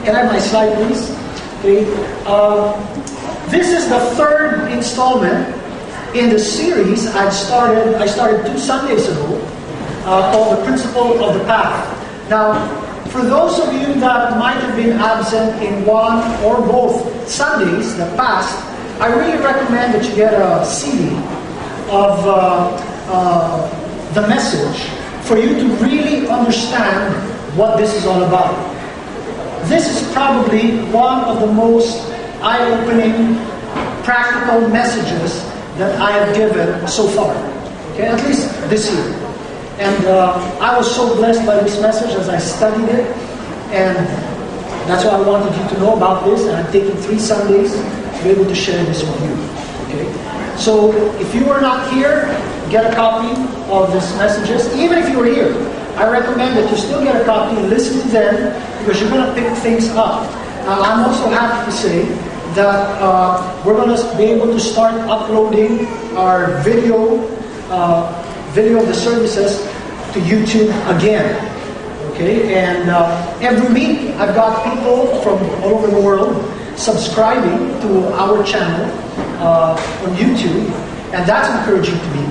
Can I have my slide, please? Okay. This is the third installment in the series I started 2 Sundays ago, called The Principle of the Path. Now, for those of you that might have been absent in one or both Sundays that passed, I really recommend that you get a CD of the message for you to really understand what this is all about. This is probably one of the most eye-opening, practical messages that I have given so far. Okay, at least this year. And I was so blessed by this message as I studied it, and that's why I wanted you to know about this, and I'm taking 3 Sundays to be able to share this with you. Okay? So if you are not here, get a copy of these messages. Even if you are here, I recommend that you still get a copy and listen to them, because you're going to pick things up. I'm also happy to say that we're going to be able to start uploading our video of the services to YouTube again. Okay, and every week I've got people from all over the world subscribing to our channel on YouTube, and that's encouraging to me.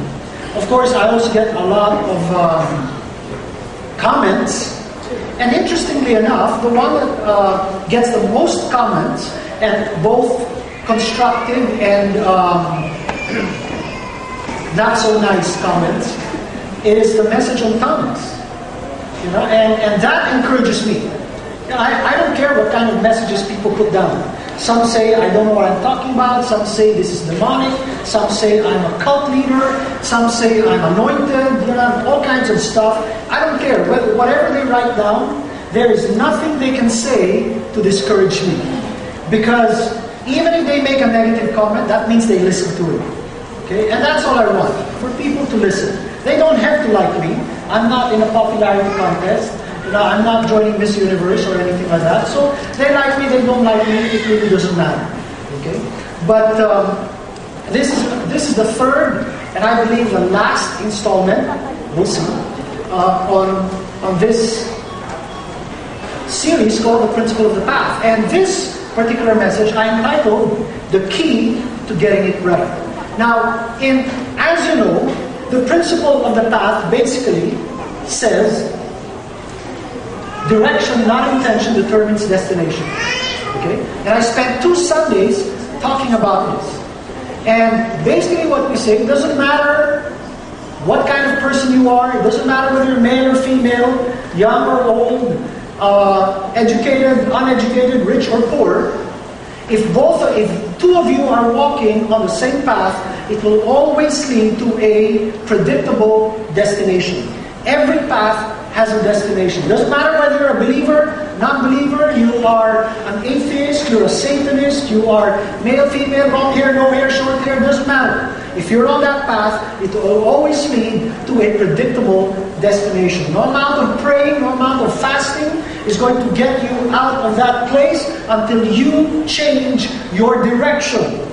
Of course, I also get a lot of comments, and interestingly enough, the one that gets the most comments, and both constructive and not so nice comments, is the message on tongues. You know, and that encourages me. You know, I don't care what kind of messages people put down. Some say I don't know what I'm talking about. Some say this is demonic. Some say I'm a cult leader. Some say I'm anointed. You know, all kinds of stuff. I don't care. Whatever they write down, there is nothing they can say to discourage me. Because even if they make a negative comment, that means they listen to it. Okay? And that's all I want, for people to listen. They don't have to like me. I'm not in a popularity contest. You know, I'm not joining Miss Universe or anything like that. So they like me, they don't like me, it really doesn't matter. Okay? But this is the third, and I believe the last installment, we'll see, on this series called The Principle of the Path. And this particular message I entitled The Key to Getting It Right. Now, as you know, the principle of the path basically says direction, not intention, determines destination. Okay? And I spent 2 Sundays talking about this. And basically what we say, it doesn't matter what kind of person you are, it doesn't matter whether you're male or female, young or old, educated, uneducated, rich or poor. If 2 of you are walking on the same path, it will always lead to a predictable destination. Every path has a destination. Doesn't matter whether you're a believer, non-believer, you are an atheist, you're a Satanist, you are male, female, long hair, no hair, short hair, doesn't matter. If you're on that path, it will always lead to a predictable destination. No amount of praying, no amount of fasting is going to get you out of that place until you change your direction.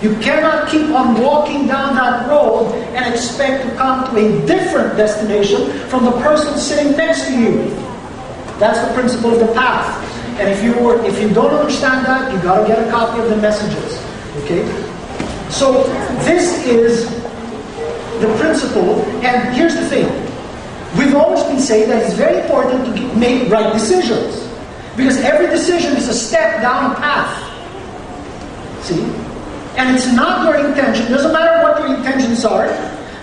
You cannot keep on walking down that road and expect to come to a different destination from the person sitting next to you. That's the principle of the path. And if you don't understand that, you got to get a copy of the messages. Okay? So this is the principle, and here's the thing. We've always been saying that it's very important to make right decisions, because every decision is a step down a path. See? And it's not your intention. Doesn't matter what your intentions are.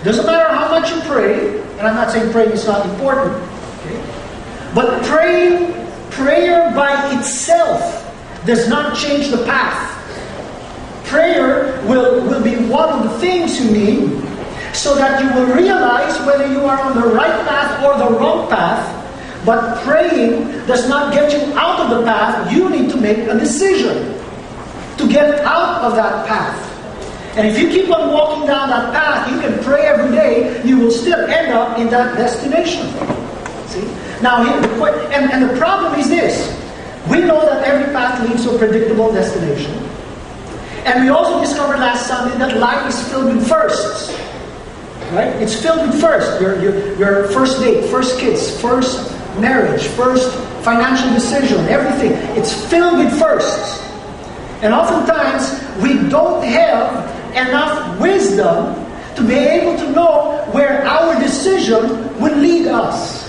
Doesn't matter how much you pray. And I'm not saying praying is not important. Okay? But prayer by itself does not change the path. Prayer will be one of the things you need, so that you will realize whether you are on the right path or the wrong path. But praying does not get you out of the path. You need to make a decision to get out of that path. And if you keep on walking down that path, you can pray every day, you will still end up in that destination. See? Now, and the problem is this. We know that every path leads to a predictable destination. And we also discovered last Sunday that life is filled with firsts. Right? It's filled with first. Your first date, first kids, first marriage, first financial decision, everything, it's filled with firsts. And oftentimes, we don't have enough wisdom to be able to know where our decision will lead us.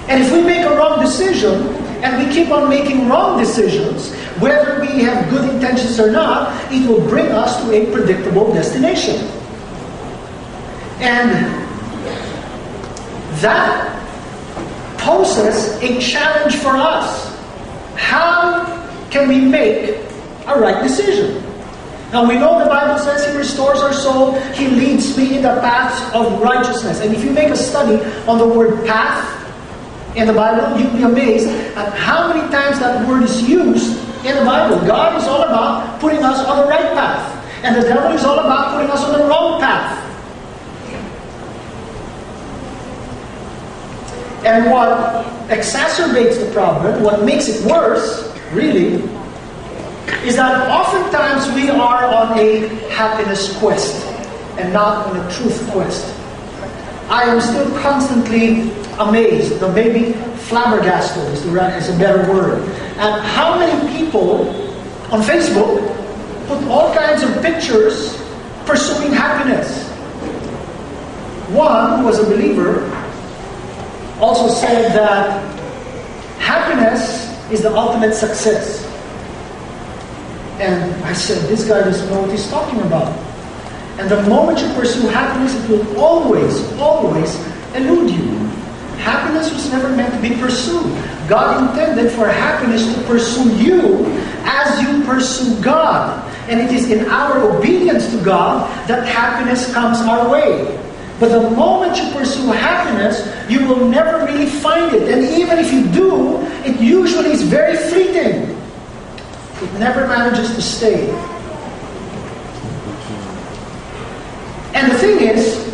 And if we make a wrong decision, and we keep on making wrong decisions, whether we have good intentions or not, it will bring us to a predictable destination. And that poses a challenge for us. How can we make a right decision? Now we know the Bible says He restores our soul, He leads me in the paths of righteousness. And if you make a study on the word path in the Bible, you'll be amazed at how many times that word is used in the Bible. God is all about putting us on the right path, and the devil is all about putting us on the wrong path. And what exacerbates the problem, what makes it worse, really, is that oftentimes we are on a happiness quest and not on a truth quest. I am still constantly amazed, or maybe flabbergasted is a better word, at how many people on Facebook put all kinds of pictures pursuing happiness. One who was a believer also said that happiness is the ultimate success. And I said, this guy doesn't know what he's talking about. And the moment you pursue happiness, it will always, always elude you. Happiness was never meant to be pursued. God intended for happiness to pursue you as you pursue God. And it is in our obedience to God that happiness comes our way. But the moment you pursue happiness, you will never really find it. And even if you do, it usually is very fleeting. It never manages to stay. And the thing is,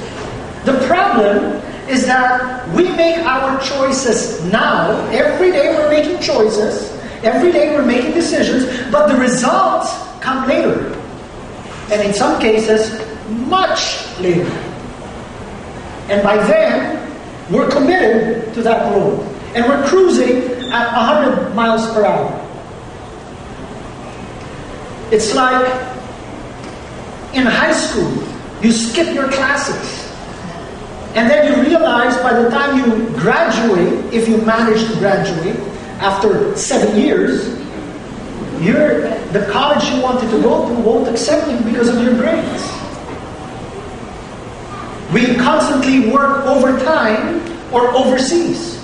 the problem is that we make our choices now. Every day we're making choices. Every day we're making decisions. But the results come later. And in some cases, much later. And by then, we're committed to that road. And we're cruising at 100 miles per hour. It's like in high school, you skip your classes. And then you realize by the time you graduate, if you manage to graduate after 7 years, the college you wanted to go to won't accept you because of your grades. We constantly work overtime or overseas.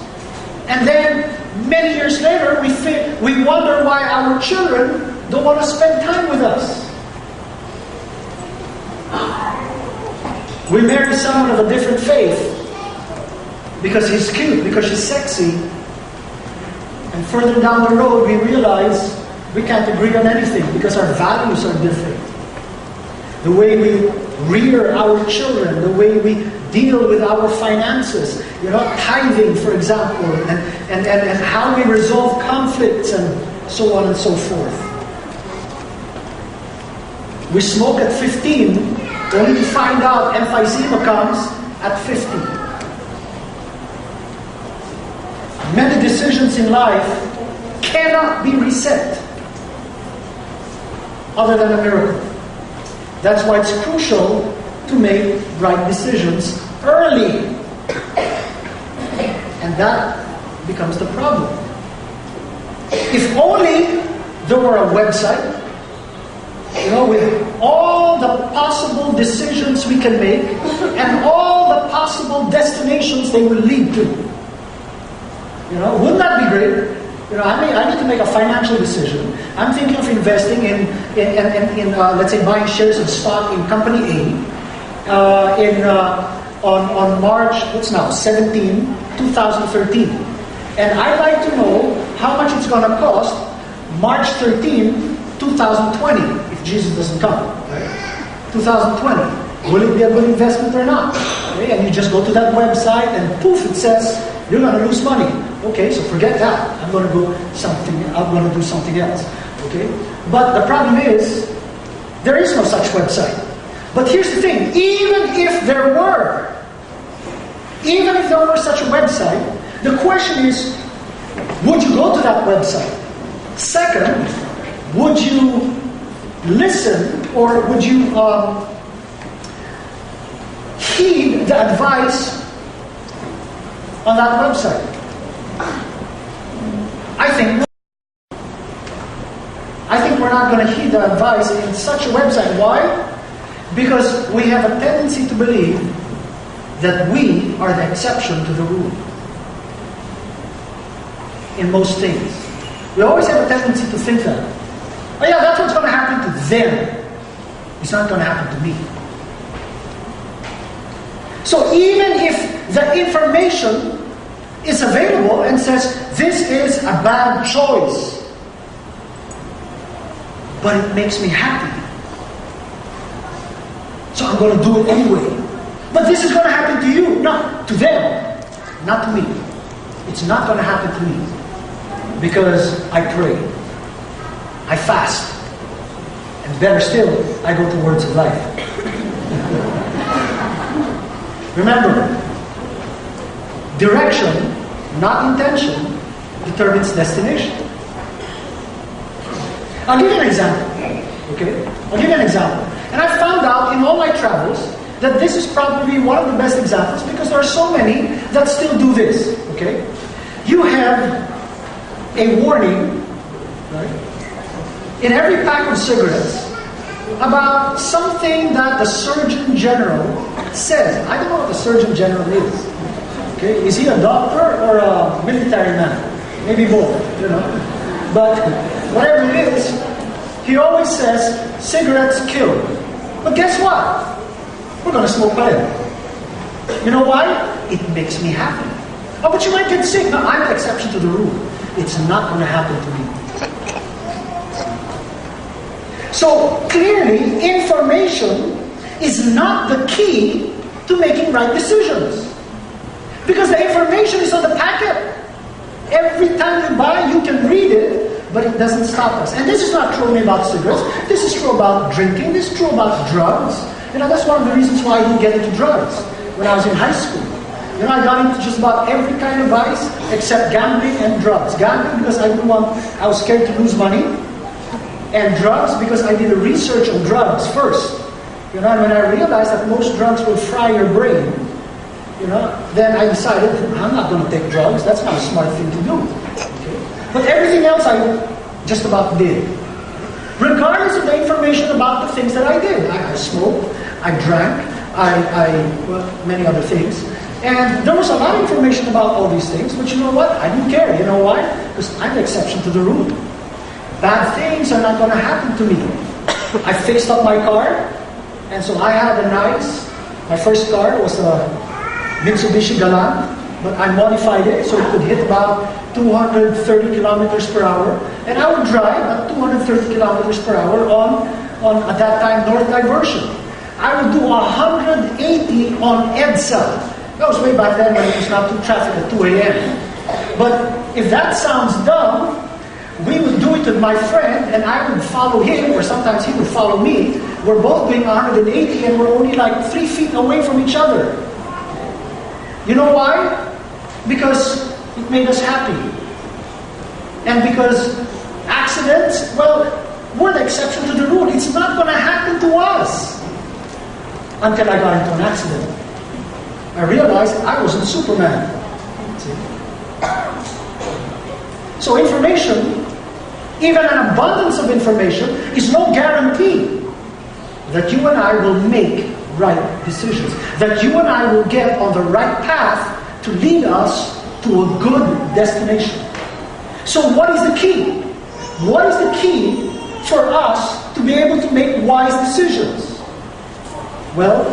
And then many years later, we wonder why our children don't want to spend time with us. We marry someone of a different faith because he's cute, because she's sexy. And further down the road, we realize we can't agree on anything because our values are different. The way we rear our children, the way we deal with our finances, tithing, for example, and how we resolve conflicts and so on and so forth. We smoke at 15, only to find out emphysema comes at 50. Many decisions in life cannot be reset other than a miracle. That's why it's crucial to make right decisions early. And that becomes the problem. If only there were a website, with all the possible decisions we can make and all the possible destinations they will lead to. Wouldn't that be great? I need to make a financial decision. I'm thinking of investing in let's say, buying shares of stock in company A on March, 17, 2013. And I'd like to know how much it's going to cost March 13, 2020, if Jesus doesn't come. Right? 2020. Will it be a good investment or not? Okay? And you just go to that website and poof, it says, you're going to lose money. Okay, so forget that. I'm going to do something else. Okay? But the problem is, there is no such website. But here's the thing, even if there were such a website, The question is, would you go to that website? Second, would you listen or would you heed the advice on that website? I think we're not going to heed the advice in such a website. Why? Because we have a tendency to believe that we are the exception to the rule in most things. We always have a tendency to think that, oh yeah, that's what's going to happen to them. It's not going to happen to me. So even if the information is available and says, this is a bad choice, but it makes me happy, so I'm going to do it anyway. But this is going to happen to you, not to them, not to me. It's not going to happen to me because I pray, I fast, and better still, I go to Words of Life. Remember, direction, not intention, determines destination. I'll give you an example. Okay? I'll give you an example. And I found out in all my travels that this is probably one of the best examples because there are so many that still do this. Okay? You have a warning, right, in every pack of cigarettes about something that the Surgeon General says. I don't know what the Surgeon General is. Okay? Is he a doctor or a military man? Maybe both, you know. But whatever it is, he always says cigarettes kill. But guess what? We're going to smoke them. You know why? It makes me happy. Oh, but you might get sick. No, I'm the exception to the rule. It's not going to happen to me. So clearly, information is not the key to making right decisions. Because the information is on the packet. Every time you buy, you can read it, but it doesn't stop us. And this is not true only about cigarettes. This is true about drinking. This is true about drugs. You know, that's one of the reasons why I didn't get into drugs when I was in high school. You know, I got into just about every kind of vice except gambling and drugs. Gambling because I was scared to lose money. And drugs because I did a research on drugs first. You know, and when I realized that most drugs will fry your brain, you know, then I decided, I'm not going to take drugs. That's not a smart thing to do. Okay? But everything else I just about did. Regardless of the information about the things that I did. I smoked, I drank, well, many other things. And there was a lot of information about all these things, but you know what? I didn't care. You know why? Because I'm the exception to the rule. Bad things are not going to happen to me. I fixed up my car, and so I had my first car was a Mitsubishi Galant, but I modified it so it could hit about 230 kilometers per hour, and I would drive at 230 kilometers per hour on at that time, North Diversion. I would do 180 on EDSA. That was way back then when it was not too traffic at 2 a.m. But if that sounds dumb, we would do it with my friend, and I would follow him, or sometimes he would follow me. We're both doing 180, and we're only like 3 feet away from each other. You know why? Because it made us happy. And because accidents, well, we're the exception to the rule. It's not going to happen to us. Until I got into an accident. I realized I wasn't Superman. See? So information, even an abundance of information, is no guarantee that you and I will make right decisions. That you and I will get on the right path to lead us to a good destination. So what is the key? What is the key for us to be able to make wise decisions? Well,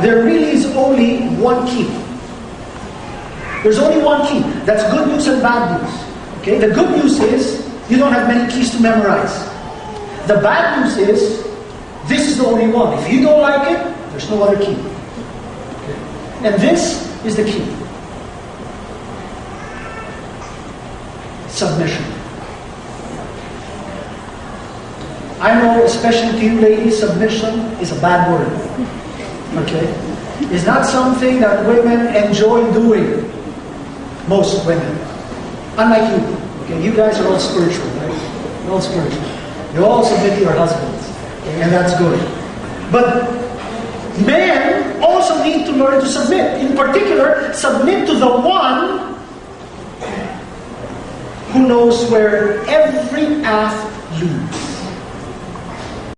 there really is only one key. There's only one key. That's good news and bad news. Okay? The good news is you don't have many keys to memorize. The bad news is this is the only one. If you don't like it, there's no other key. Okay? And this is the key. Submission. I know, especially to you ladies, submission is a bad word. Okay? It's not something that women enjoy doing. Most women. Unlike you. Okay, you guys are all spiritual, right? You're all spiritual. You all submit to your husbands. Okay, and that's good. But men also need to learn to submit. In particular, submit to the one who knows where every path leads.